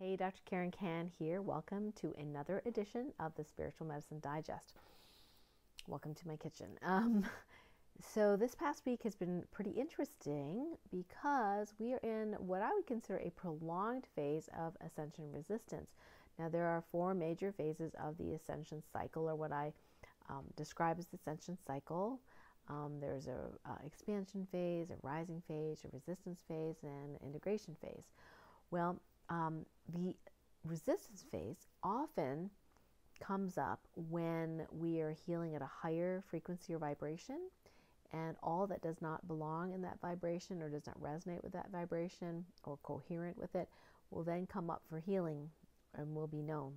Hey, Dr. Karen Can here. Welcome to another edition of the Spiritual Medicine Digest. Welcome to my kitchen. So this past week has been pretty interesting because we are in what I would consider a prolonged phase of ascension resistance. Now, there are four major phases of the ascension cycle, or what I describe as the ascension cycle. There's a expansion phase, a rising phase, a resistance phase, and an integration phase. Well, the resistance phase often comes up when we are healing at a higher frequency or vibration, and all that does not belong in that vibration or does not resonate with that vibration or coherent with it will then come up for healing and will be known.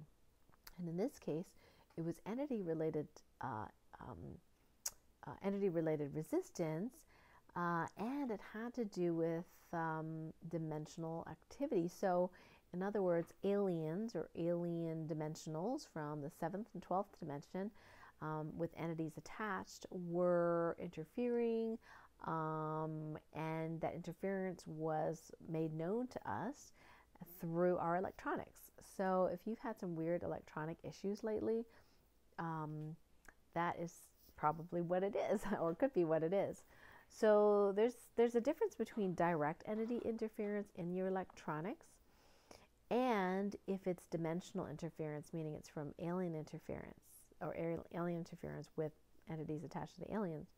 And in this case, it was entity-related resistance, and it had to do with dimensional activity. So, in other words, aliens or alien dimensionals from the 7th and 12th dimension with entities attached were interfering, and that interference was made known to us through our electronics. So if you've had some weird electronic issues lately, that is probably what it is, or could be what it is. So there's a difference between direct entity interference in your electronics and if it's dimensional interference, meaning it's from alien interference or alien interference with entities attached to the aliens.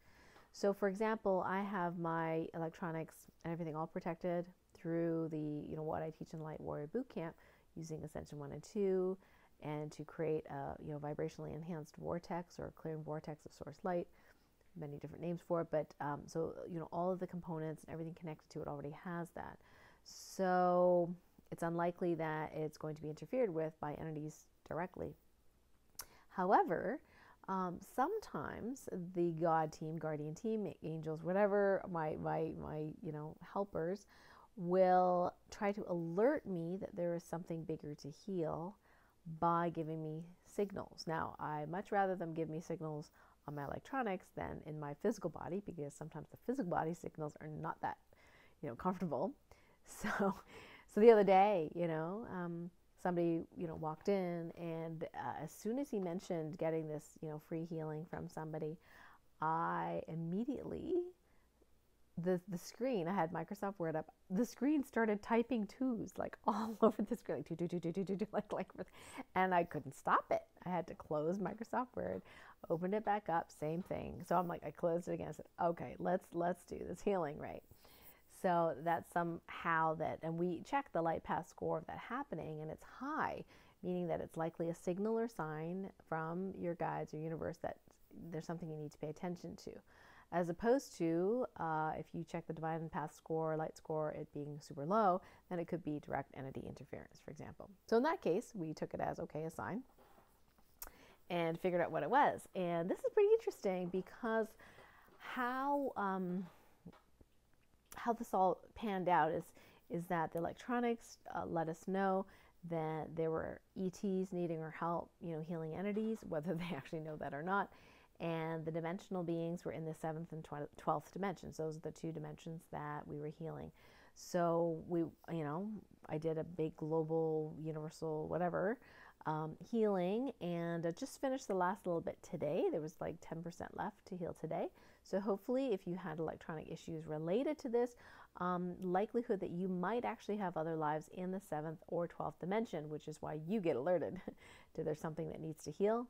So for example, I have my electronics and everything all protected through the, what I teach in Light Warrior Bootcamp using Ascension 1 and 2, and to create a, vibrationally enhanced vortex or clearing vortex of source light. Many different names for it, but so all of the components and everything connected to it already has that. So it's unlikely that it's going to be interfered with by entities directly. However, sometimes the God team, guardian team, angels, whatever, my helpers will try to alert me that there is something bigger to heal by giving me signals. Now, I much rather them give me signals on my electronics than in my physical body, because sometimes the physical body signals are not that, comfortable. So the other day, somebody, walked in, and as soon as he mentioned getting this, free healing from somebody, I immediately, the screen, I had Microsoft Word up, the screen started typing twos, like all over the screen, like, and I couldn't stop it. I had to close Microsoft Word, open it back up, same thing. So I'm like, I closed it again. I said, okay, let's do this healing, right? So that's somehow that, and we check the light path score of that happening, and it's high, meaning that it's likely a signal or sign from your guides or universe that there's something you need to pay attention to. As opposed to if you check the divine path score, light score, it being super low, then it could be direct entity interference, for example. So in that case, we took it as, okay, a sign, and figured out what it was. And this is pretty interesting because how this all panned out is that the electronics let us know that there were ETs needing our help, healing entities, whether they actually know that or not. And the dimensional beings were in the 7th and 12th dimensions. Those are the two dimensions that we were healing. So we, I did a big global, universal, whatever, healing, and just finished the last little bit today. There was like 10% left to heal today. So hopefully, if you had electronic issues related to this, likelihood that you might actually have other lives in the 7th or 12th dimension, which is why you get alerted to there's something that needs to heal.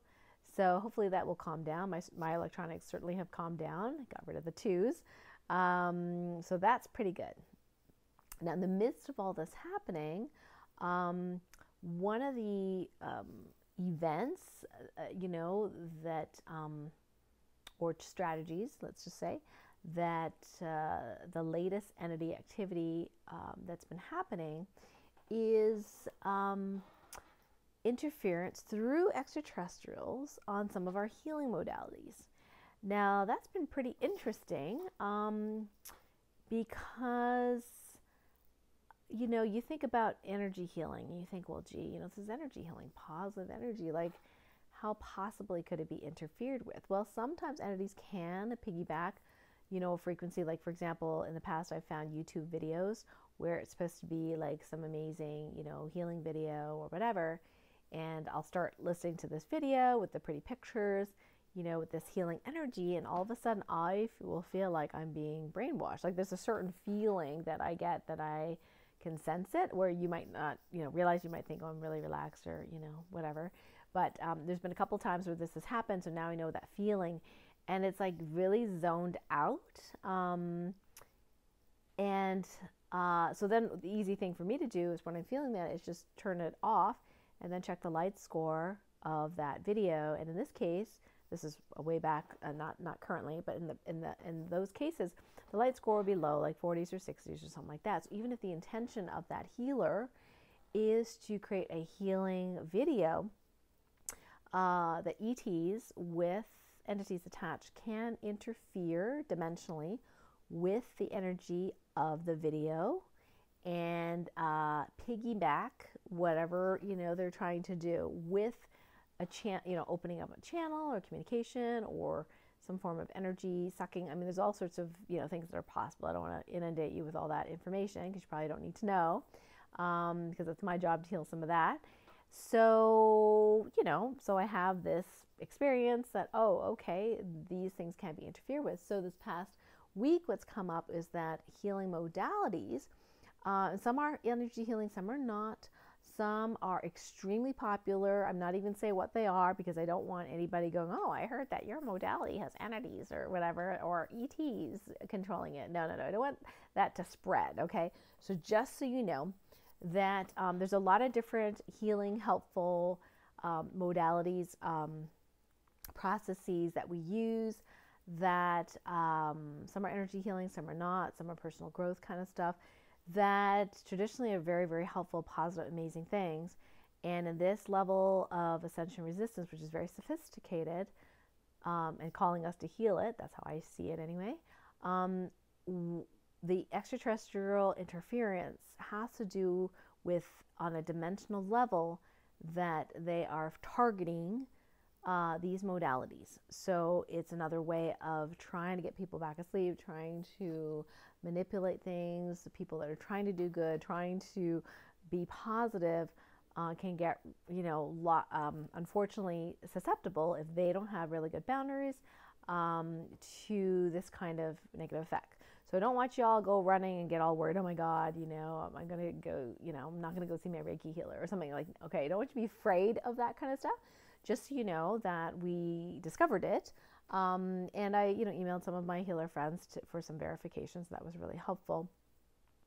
So hopefully that will calm down. My electronics certainly have calmed down. Got rid of the twos. So that's pretty good. Now, in the midst of all this happening, one of the events, that, or strategies, let's just say, that the latest entity activity that's been happening is interference through extraterrestrials on some of our healing modalities. Now, that's been pretty interesting because, you think about energy healing and you think, well, gee, this is energy healing, positive energy, like how possibly could it be interfered with? Well, sometimes entities can piggyback, you know, a frequency. Like, for example, in the past, I've found YouTube videos where it's supposed to be like some amazing, you know, healing video or whatever. And I'll start listening to this video with the pretty pictures, you know, with this healing energy. And all of a sudden I will feel like I'm being brainwashed. Like there's a certain feeling that I get that I can sense it, where you might not, you know, realize. You might think, oh, I'm really relaxed, or, you know, whatever. But there's been a couple times where this has happened. So now I know that feeling, and it's like really zoned out. So then the easy thing for me to do is, when I'm feeling that, is just turn it off and then check the light score of that video. And in this case, this is way back, not currently, but in those cases, the light score will be low, like 40s or 60s or something like that. So even if the intention of that healer is to create a healing video, the ETs with entities attached can interfere dimensionally with the energy of the video and piggyback whatever, you know, they're trying to do with a you know, opening up a channel or communication or some form of energy sucking. I mean, there's all sorts of, you know, things that are possible. I don't want to inundate you with all that information, because you probably don't need to know, because it's my job to heal some of that. So, you know, so I have this experience that, oh, okay, these things can be interfered with. So this past week, what's come up is that healing modalities, some are energy healing, some are not. Some are extremely popular. I'm not even saying what they are, because I don't want anybody going, oh, I heard that your modality has entities or whatever, or ETs controlling it. No. I don't want that to spread, okay? So just so you know that there's a lot of different healing, helpful modalities, processes that we use, that some are energy healing, some are not, some are personal growth kind of stuff, that traditionally are very, very helpful, positive, amazing things. And in this level of ascension resistance, which is very sophisticated, and calling us to heal it, that's how I see it anyway, the extraterrestrial interference has to do with, on a dimensional level, that they are targeting these modalities. So it's another way of trying to get people back asleep, trying to manipulate things. The people that are trying to do good, trying to be positive, can get, you know, unfortunately susceptible, if they don't have really good boundaries, to this kind of negative effect. So I don't want you all go running and get all worried, oh my God, you know, I'm going to go, you know, I'm not going to go see my Reiki healer or something. Like, okay, I don't want you to be afraid of that kind of stuff. Just so you know that we discovered it. And I, you know, emailed some of my healer friends for some verifications. That was really helpful.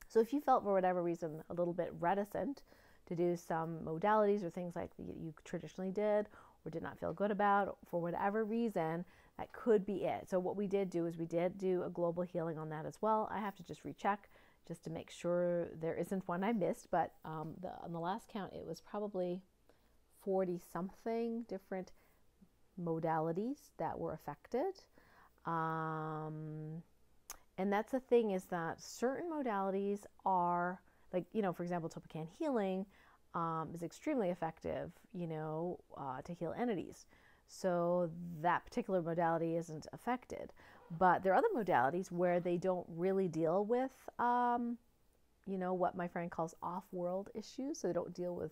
So if you felt, for whatever reason, a little bit reticent to do some modalities or things like you traditionally did, or did not feel good about, for whatever reason, that could be it. So what we did do is we did do a global healing on that as well. I have to just recheck just to make sure there isn't one I missed. But on the last count, it was probably 40-something different modalities that were affected. And that's the thing, is that certain modalities are, like, you know, for example, Topocan healing is extremely effective, you know, to heal entities. So that particular modality isn't affected. But there are other modalities where they don't really deal with, you know, what my friend calls off-world issues. So they don't deal with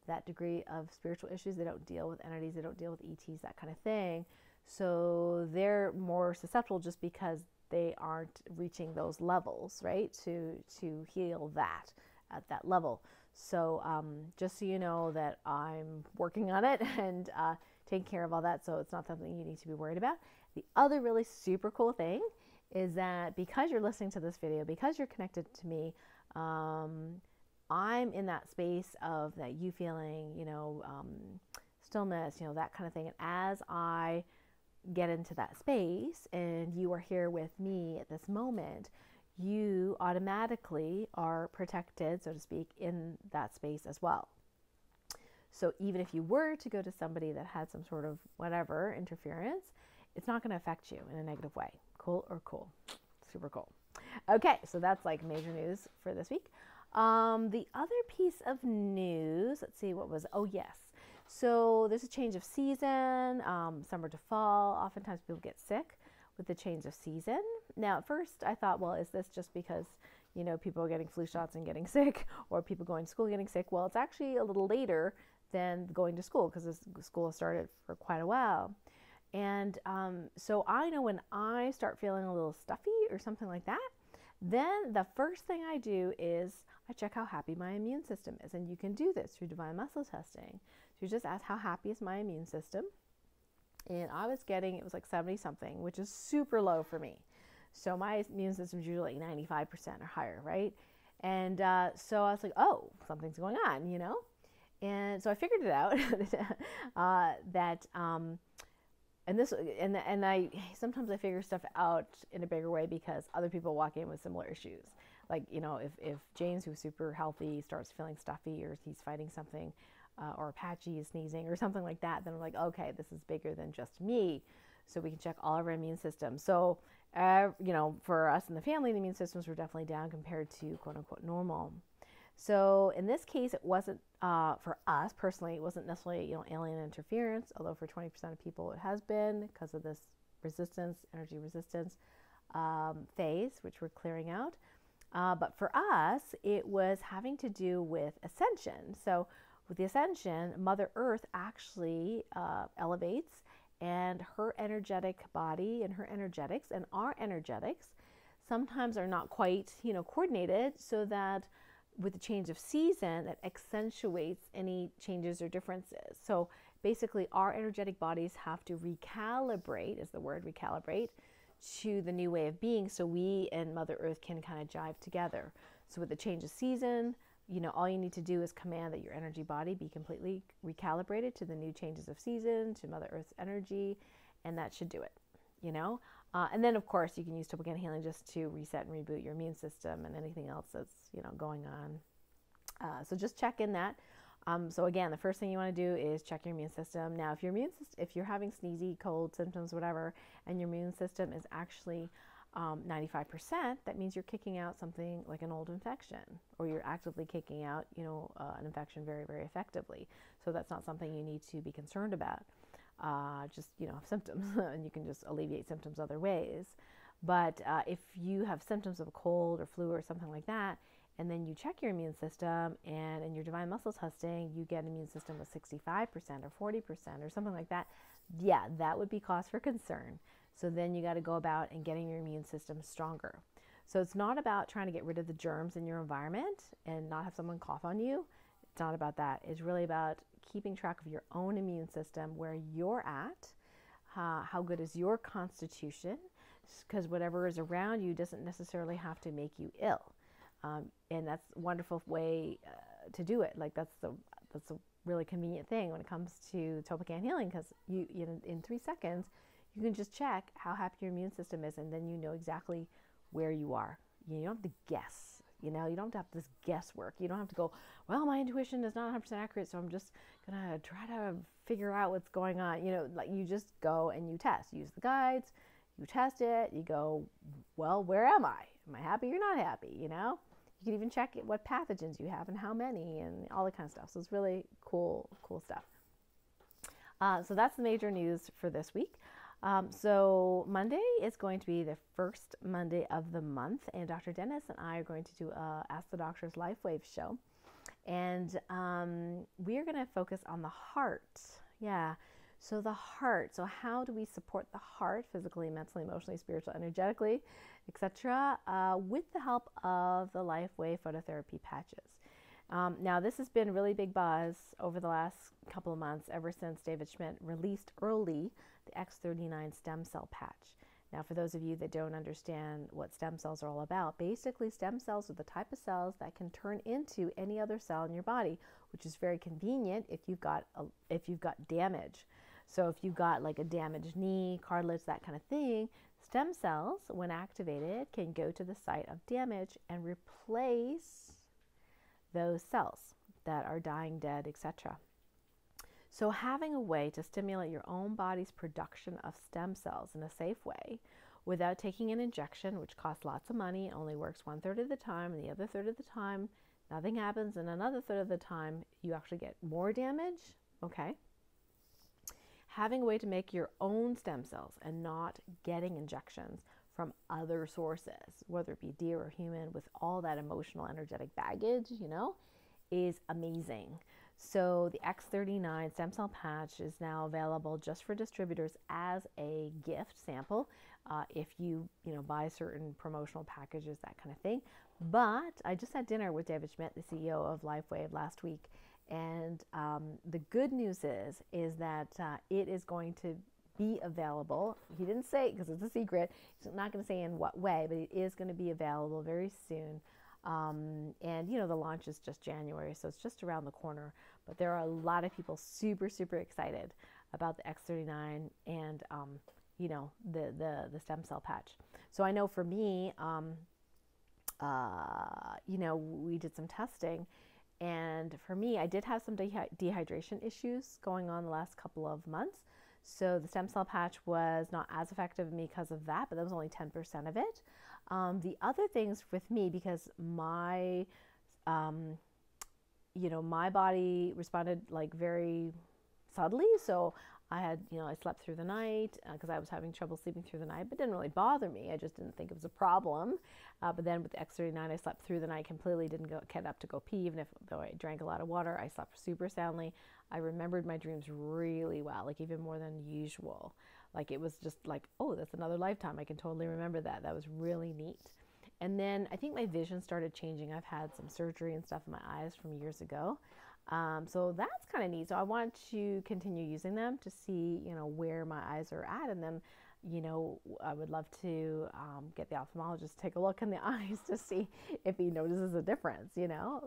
that degree of spiritual issues. They don't deal with entities. They don't deal with ETs, that kind of thing. So they're more susceptible just because they aren't reaching those levels, right? To heal that at that level. So just so you know that I'm working on it and taking care of all that. So it's not something you need to be worried about. The other really super cool thing is that because you're listening to this video, because you're connected to me, I'm in that space of that you feeling, you know, stillness, you know, that kind of thing. And as I get into that space and you are here with me at this moment, you automatically are protected, so to speak, in that space as well. So even if you were to go to somebody that had some sort of whatever interference, it's not going to affect you in a negative way. Cool or cool? Super cool. Okay, so that's like major news for this week. The other piece of news, let's see, what was, oh yes. So there's a change of season, summer to fall. Oftentimes people get sick with the change of season. Now, at first I thought, well, is this just because, people are getting flu shots and getting sick, or people going to school getting sick? Well, it's actually a little later than going to school, because school started for quite a while. And so I know when I start feeling a little stuffy or something like that, then the first thing I do is I check how happy my immune system is. And you can do this through divine muscle testing. So you just ask, how happy is my immune system? And I was getting, it was like 70 something, which is super low for me. So my immune system is usually like 95% or higher, right? And so I was like, oh, something's going on, And so I figured it out that and I sometimes I figure stuff out in a bigger way because other people walk in with similar issues. Like, if James, who's super healthy, starts feeling stuffy, or he's fighting something, or patchy, is sneezing or something like that, then I'm like, okay, this is bigger than just me. So we can check all of our immune systems. So, for us in the family, the immune systems were definitely down compared to quote unquote normal. So in this case, it wasn't, for us personally, it wasn't necessarily, alien interference, although for 20% of people it has been because of this resistance, energy resistance phase, which we're clearing out. But for us, it was having to do with ascension. So with the ascension, Mother Earth actually elevates, and her energetic body and her energetics and our energetics sometimes are not quite, coordinated, so that with the change of season, that accentuates any changes or differences. So basically, our energetic bodies have to recalibrate, is the word, recalibrate, to the new way of being, so we and Mother Earth can kind of jive together. So with the change of season, all you need to do is command that your energy body be completely recalibrated to the new changes of season, to Mother Earth's energy, and that should do it, and then, of course, you can use Topocana healing just to reset and reboot your immune system and anything else that's, going on. So just check in that. So again, the first thing you want to do is check your immune system. Now, if you're having sneezy, cold symptoms, whatever, and your immune system is actually 95%, that means you're kicking out something like an old infection, or you're actively kicking out, an infection very, very effectively. So that's not something you need to be concerned about. Just, symptoms, and you can just alleviate symptoms other ways. But if you have symptoms of a cold or flu or something like that, and then you check your immune system, and in your divine muscle testing, you get an immune system of 65% or 40% or something like that, yeah, that would be cause for concern. So then you got to go about and getting your immune system stronger. So it's not about trying to get rid of the germs in your environment and not have someone cough on you. It's not about that. It's really about keeping track of your own immune system, where you're at, how good is your constitution, because whatever is around you doesn't necessarily have to make you ill. And that's a wonderful way to do it. Like that's a really convenient thing when it comes to Topocana healing, because you in 3 seconds, you can just check how happy your immune system is, and then you know exactly where you are. You don't have to guess. You don't have to have this guesswork. You don't have to go, well, my intuition is not 100% accurate, so I'm just going to try to figure out what's going on. Like you just go and you test. Use the guides. You test it. You go, well, where am I? Am I happy or not happy? You can even check what pathogens you have and how many and all that kind of stuff. So it's really cool stuff. So that's the major news for this week. So Monday is going to be the first Monday of the month, and Dr. Dennis and I are going to do a Ask the Doctor's Life Wave show. And we are going to focus on the heart. Yeah. So the heart. So how do we support the heart physically, mentally, emotionally, spiritually, energetically, etc., with the help of the Life Wave phototherapy patches. Now, this has been really big buzz over the last couple of months, ever since David Schmidt released early the X39 stem cell patch. Now, for those of you that don't understand what stem cells are all about, basically stem cells are the type of cells that can turn into any other cell in your body, which is very convenient if you've got damage. So if you've got like a damaged knee, cartilage, that kind of thing, stem cells, when activated, can go to the site of damage and replace those cells that are dying, dead, etc. So having a way to stimulate your own body's production of stem cells in a safe way without taking an injection, which costs lots of money, only works 1/3 of the time, and the other third of the time nothing happens, and another third of the time you actually get more damage. Okay. Having a way to make your own stem cells and not getting injections from other sources, whether it be deer or human, with all that emotional, energetic baggage, is amazing. So the X39 stem cell patch is now available just for distributors as a gift sample, if you buy certain promotional packages, that kind of thing. But I just had dinner with David Schmidt, the CEO of LifeWave, last week, and the good news is that it is going to be available. He didn't say, because it's a secret, he's not going to say in what way, but it is going to be available very soon. And the launch is just January, so it's just around the corner. But there are a lot of people super, super excited about the X39 and the stem cell patch. So I know for me, we did some testing, and for me, I did have some dehydration issues going on the last couple of months. So the stem cell patch was not as effective in me because of that, but that was only 10% of it. The other things with me, because my my body responded like very subtly. So I had, I slept through the night because I was having trouble sleeping through the night, but it didn't really bother me. I just didn't think it was a problem. But then with the X39, I slept through the night completely, didn't get up to go pee, even though I drank a lot of water. I slept super soundly. I remembered my dreams really well, like even more than usual. Like it was just like, oh, that's another lifetime. I can totally remember that. That was really neat. And then I think my vision started changing. I've had some surgery and stuff in my eyes from years ago. So that's kind of neat. So I want to continue using them to see, where my eyes are at. And then, I would love to get the ophthalmologist to take a look in the eyes to see if he notices a difference,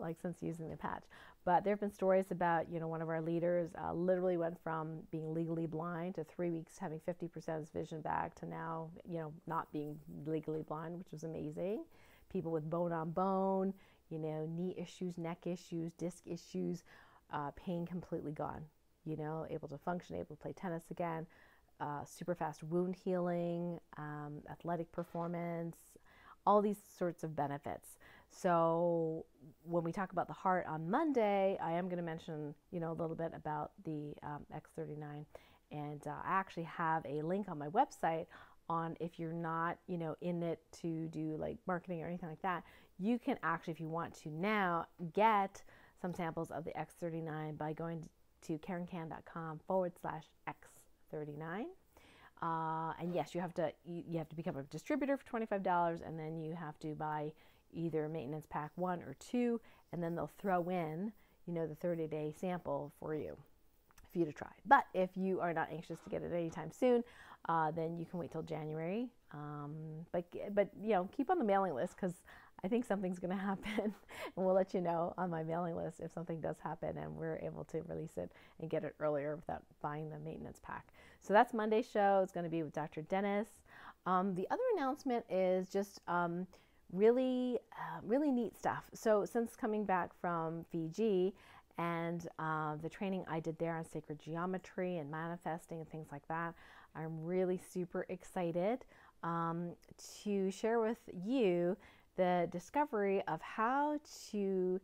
like since using the patch. But there have been stories about, one of our leaders literally went from being legally blind to 3 weeks having 50% of his vision back to now, not being legally blind, which was amazing. People with bone on bone, knee issues, neck issues, disc issues, pain completely gone, able to function, able to play tennis again, super fast wound healing, athletic performance, all these sorts of benefits. So when we talk about the heart on Monday, I am going to mention, a little bit about the X39. And I actually have a link on my website on, if you're not, in it to do like marketing or anything like that, you can actually, if you want to now, get some samples of the X39 by going to karencan.com/X39. And yes, you have to become a distributor for $25, and then you have to buy either maintenance pack 1 or 2, and then they'll throw in, the 30-day sample for you to try. But if you are not anxious to get it anytime soon, then you can wait till January. But keep on the mailing list, because I think something's going to happen, and we'll let you know on my mailing list if something does happen and we're able to release it and get it earlier without buying the maintenance pack. So that's Monday's show. It's going to be with Dr. Dennis. The other announcement is just really neat stuff. So since coming back from Fiji and the training I did there on sacred geometry and manifesting and things like that, I'm really super excited to share with you the discovery of how to,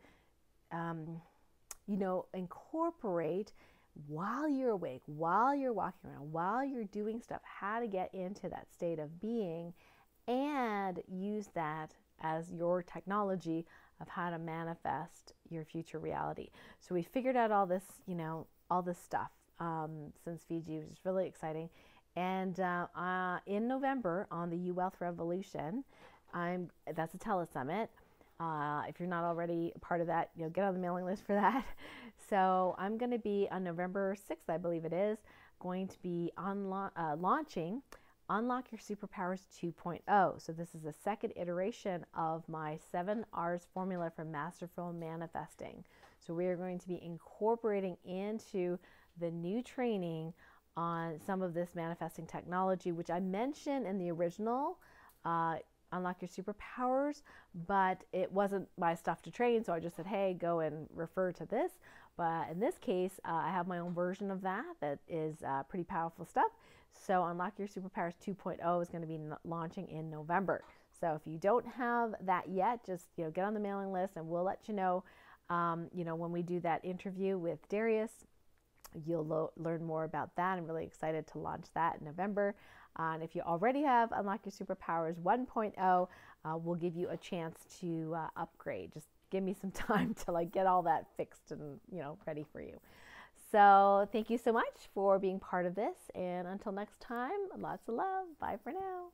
incorporate while you're awake, while you're walking around, while you're doing stuff, how to get into that state of being and use that as your technology of how to manifest your future reality. So we figured out all this, all this stuff since Fiji, which is really exciting. And in November on the U-Wealth Revolution, that's a telesummit. If you're not already part of that, get on the mailing list for that. So I'm going to be on November 6th, I believe it is, going to be launching Unlock Your Superpowers 2.0. So this is the second iteration of my 7 R's formula for masterful manifesting. So we are going to be incorporating into the new training on some of this manifesting technology, which I mentioned in the original Unlock Your Superpowers, but it wasn't my stuff to train, so I just said, hey, go and refer to this. But in this case, I have my own version of that is pretty powerful stuff. So Unlock Your Superpowers 2.0 is going to be launching in November. So if you don't have that yet, just get on the mailing list, and we'll let you know, when we do that interview with Darius You'll learn more about that. I'm really excited to launch that in November. And if you already have Unlock Your Superpowers 1.0, we'll give you a chance to upgrade. Just give me some time to like get all that fixed and ready for you. So thank you so much for being part of this. And until next time, lots of love. Bye for now.